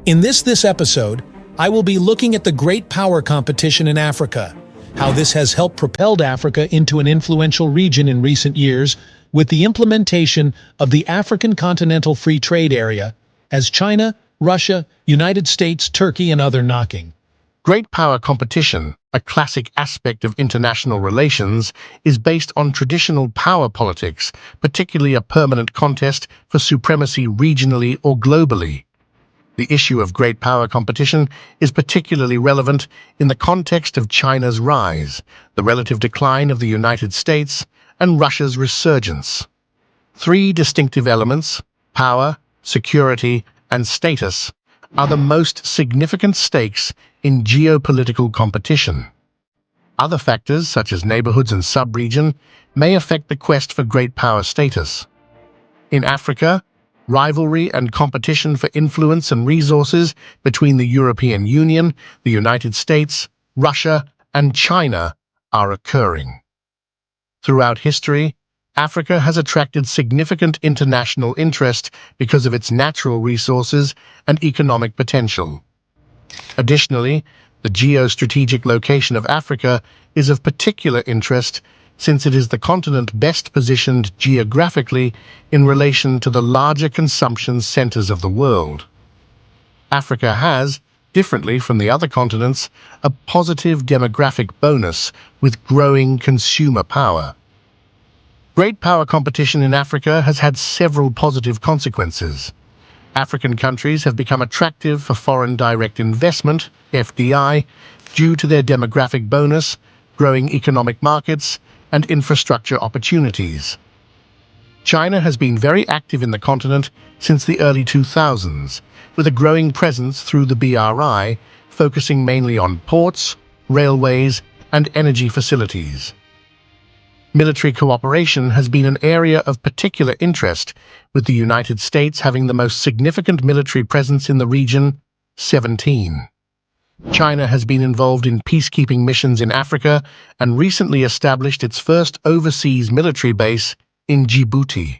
In this episode, I will be looking at the great power competition in Africa, how this has helped propelled Africa into an influential region in recent years with the implementation of the African Continental Free Trade Area, as China, Russia, United States, Turkey, and other knocking. Great power competition, a classic aspect of international relations, is based on traditional power politics, particularly a permanent contest for supremacy regionally or globally. The issue of great power competition is particularly relevant in the context of China's rise, the relative decline of the United States, and Russia's resurgence. Three distinctive elements, power, security, and status, are the most significant stakes in geopolitical competition. Other factors, such as neighborhoods and sub-region, may affect the quest for great power status. In Africa, rivalry and competition for influence and resources between the European Union, the United States, Russia, and China are occurring. Throughout history, Africa has attracted significant international interest because of its natural resources and economic potential. Additionally, the geostrategic location of Africa is of particular interest since it is the continent best positioned geographically in relation to the larger consumption centers of the world. Africa has, differently from the other continents, a positive demographic bonus with growing consumer power. Great power competition in Africa has had several positive consequences. African countries have become attractive for foreign direct investment, FDI, due to their demographic bonus, growing economic markets, and infrastructure opportunities. China has been very active in the continent since the early 2000s, with a growing presence through the BRI, focusing mainly on ports, railways, and energy facilities. Military cooperation has been an area of particular interest, with the United States having the most significant military presence in the region, 17. China has been involved in peacekeeping missions in Africa and recently established its first overseas military base in Djibouti.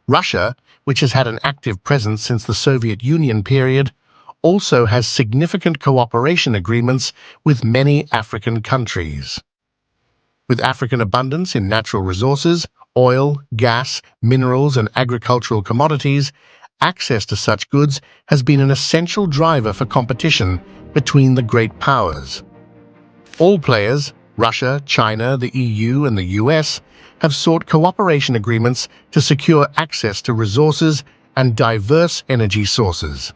Russia, which has had an active presence since the Soviet Union period, also has significant cooperation agreements with many African countries. With African abundance in natural resources, oil, gas, minerals, and agricultural commodities, access to such goods has been an essential driver for competition between the great powers. All players, Russia, China, the EU, and the US, have sought cooperation agreements to secure access to resources and diverse energy sources.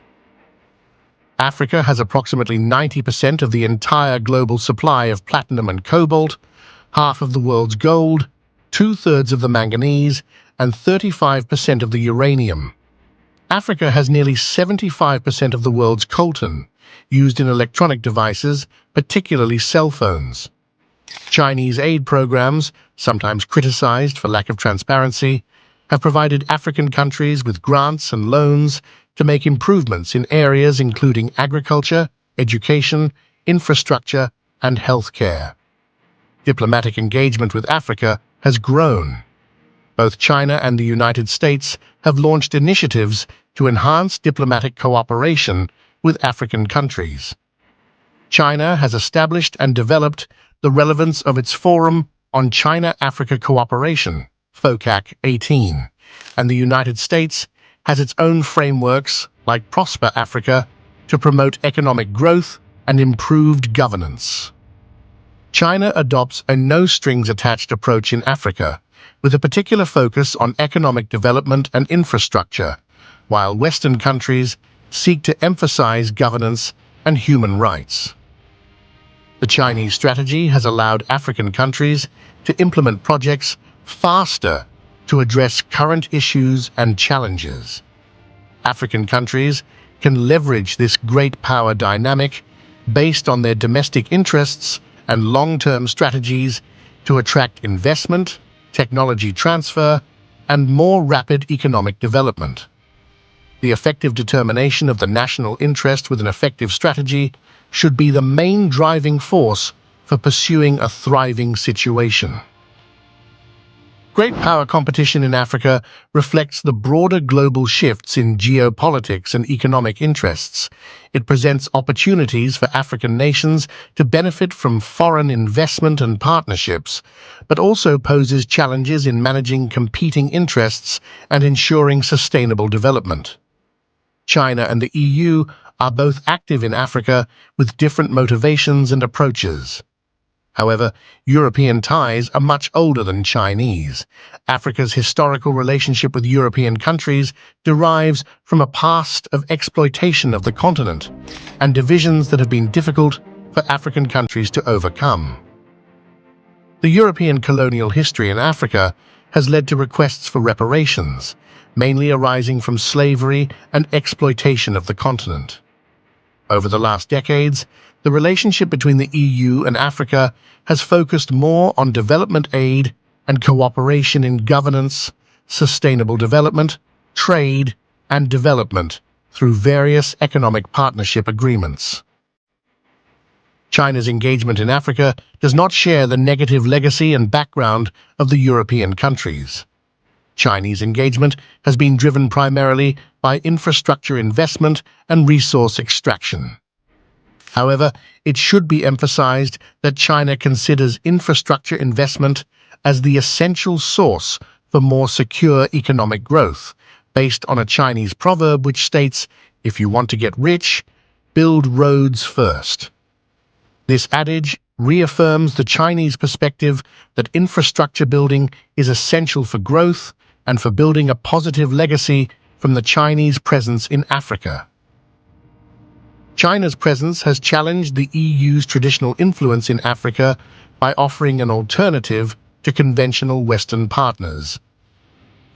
Africa has approximately 90% of the entire global supply of platinum and cobalt, half of the world's gold, 2/3 of the manganese, and 35% of the uranium. Africa has nearly 75% of the world's coltan, used in electronic devices, particularly cell phones. Chinese aid programs, sometimes criticized for lack of transparency, have provided African countries with grants and loans to make improvements in areas including agriculture, education, infrastructure, and healthcare. Diplomatic engagement with Africa has grown. Both China and the United States have launched initiatives to enhance diplomatic cooperation with African countries. China has established and developed the relevance of its Forum on China-Africa Cooperation, FOCAC 18, and the United States has its own frameworks, like Prosper Africa, to promote economic growth and improved governance. China adopts a no-strings-attached approach in Africa, with a particular focus on economic development and infrastructure, while Western countries seek to emphasize governance and human rights. The Chinese strategy has allowed African countries to implement projects faster to address current issues and challenges. African countries can leverage this great power dynamic based on their domestic interests and long-term strategies to attract investment, technology transfer, and more rapid economic development. The effective determination of the national interest with an effective strategy should be the main driving force for pursuing a thriving situation. great power competition in Africa reflects the broader global shifts in geopolitics and economic interests. It presents opportunities for African nations to benefit from foreign investment and partnerships, but also poses challenges in managing competing interests and ensuring sustainable development. China and the EU are both active in Africa with different motivations and approaches. However, European ties are much older than Chinese. Africa's historical relationship with European countries derives from a past of exploitation of the continent and divisions that have been difficult for African countries to overcome. The European colonial history in Africa has led to requests for reparations, mainly arising from slavery and exploitation of the continent. Over the last decades, the relationship between the EU and Africa has focused more on development aid and cooperation in governance, sustainable development, trade, and development through various economic partnership agreements. China's engagement in Africa does not share the negative legacy and background of the European countries. Chinese engagement has been driven primarily by infrastructure investment and resource extraction. However, it should be emphasized that China considers infrastructure investment as the essential source for more secure economic growth, based on a Chinese proverb which states, "If you want to get rich, build roads first." This adage reaffirms the Chinese perspective that infrastructure building is essential for growth and for building a positive legacy from the Chinese presence in Africa. China's presence has challenged the EU's traditional influence in Africa by offering an alternative to conventional Western partners.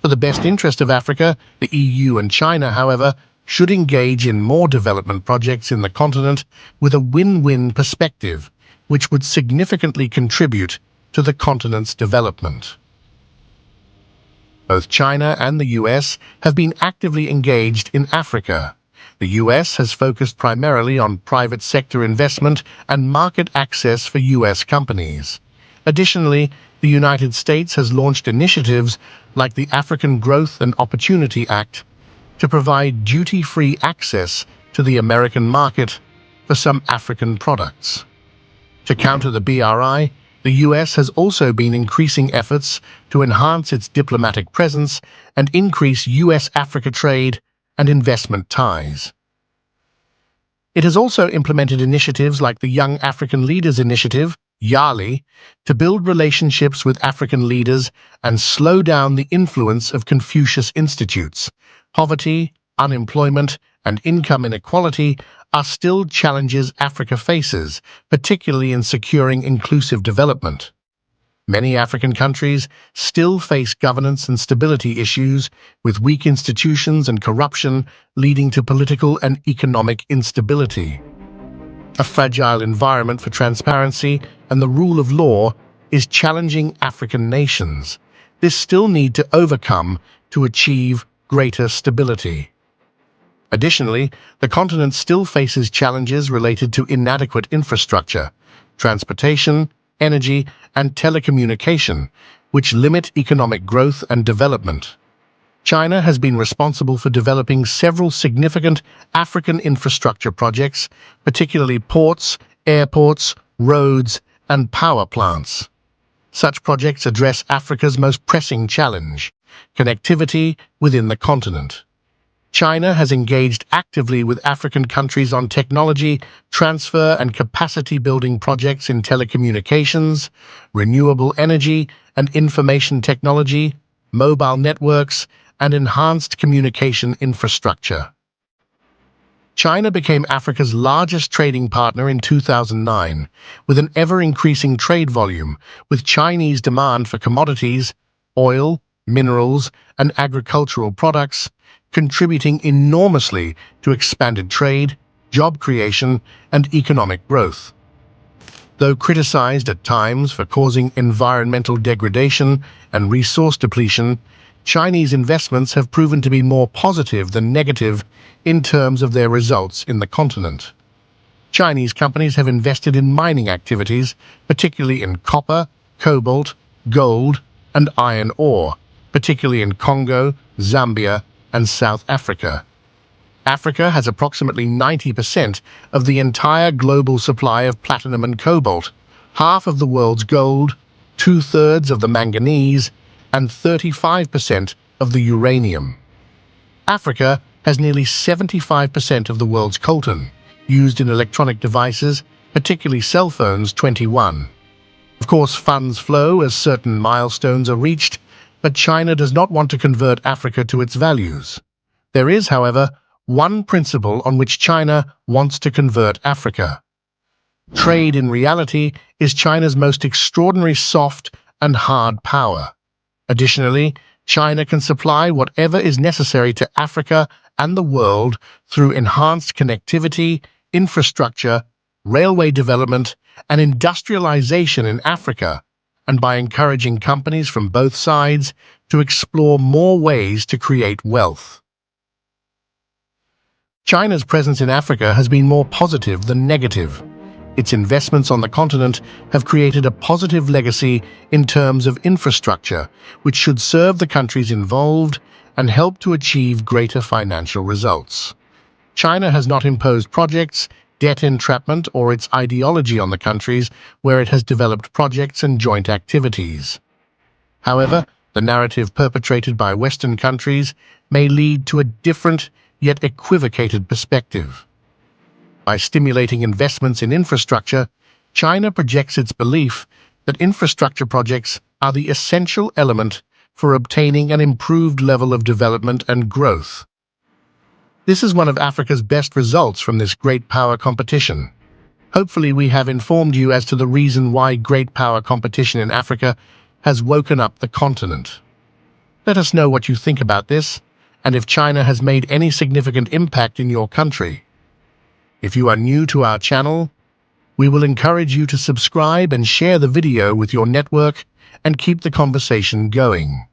For the best interest of Africa, the EU and China, however, should engage in more development projects in the continent with a win-win perspective, which would significantly contribute to the continent's development. Both China and the US have been actively engaged in Africa. The US has focused primarily on private sector investment and market access for US companies. Additionally, the United States has launched initiatives like the African Growth and Opportunity Act to provide duty-free access to the American market for some African products. To counter the BRI, the US has also been increasing efforts to enhance its diplomatic presence and increase US-Africa trade and investment ties. It has also implemented initiatives like the Young African Leaders Initiative, YALI, to build relationships with African leaders and slow down the influence of Confucius institutes. Poverty, unemployment, and income inequality are still challenges Africa faces, particularly in securing inclusive development. Many African countries still face governance and stability issues, with weak institutions and corruption leading to political and economic instability. A fragile environment for transparency and the rule of law is challenging African nations. This still need to overcome to achieve greater stability. Additionally, the continent still faces challenges related to inadequate infrastructure, transportation, energy, and telecommunication, which limit economic growth and development. China has been responsible for developing several significant African infrastructure projects, particularly ports, airports, roads, and power plants. Such projects address Africa's most pressing challenge: connectivity within the continent. China has engaged actively with African countries on technology transfer and capacity-building projects in telecommunications, renewable energy and information technology, mobile networks, and enhanced communication infrastructure. China became Africa's largest trading partner in 2009, with an ever-increasing trade volume, with Chinese demand for commodities, oil, minerals, and agricultural products contributing enormously to expanded trade, job creation, and economic growth. Though criticized at times for causing environmental degradation and resource depletion, Chinese investments have proven to be more positive than negative in terms of their results in the continent. Chinese companies have invested in mining activities, particularly in copper, cobalt, gold, and iron ore, particularly in Congo, Zambia, and South Africa. Africa has approximately 90% of the entire global supply of platinum and cobalt, half of the world's gold, 2/3 of the manganese, and 35% of the uranium. Africa has nearly 75% of the world's coltan, used in electronic devices, particularly cell phones. 21. Of course, funds flow as certain milestones are reached, but China does not want to convert Africa to its values. There is, however, one principle on which China wants to convert Africa. Trade, in reality, is China's most extraordinary soft and hard power. Additionally, China can supply whatever is necessary to Africa and the world through enhanced connectivity, infrastructure, railway development, and industrialization in Africa, and by encouraging companies from both sides to explore more ways to create wealth. China's presence in Africa has been more positive than negative. Its investments on the continent have created a positive legacy in terms of infrastructure, which should serve the countries involved and help to achieve greater financial results. China has not imposed projects, debt entrapment, or its ideology on the countries where it has developed projects and joint activities. However, the narrative perpetrated by Western countries may lead to a different yet equivocated perspective. By stimulating investments in infrastructure, China projects its belief that infrastructure projects are the essential element for obtaining an improved level of development and growth. This is one of Africa's best results from this great power competition. Hopefully, we have informed you as to the reason why great power competition in Africa has woken up the continent. Let us know what you think about this, and if China has made any significant impact in your country. If you are new to our channel, we will encourage you to subscribe and share the video with your network and keep the conversation going.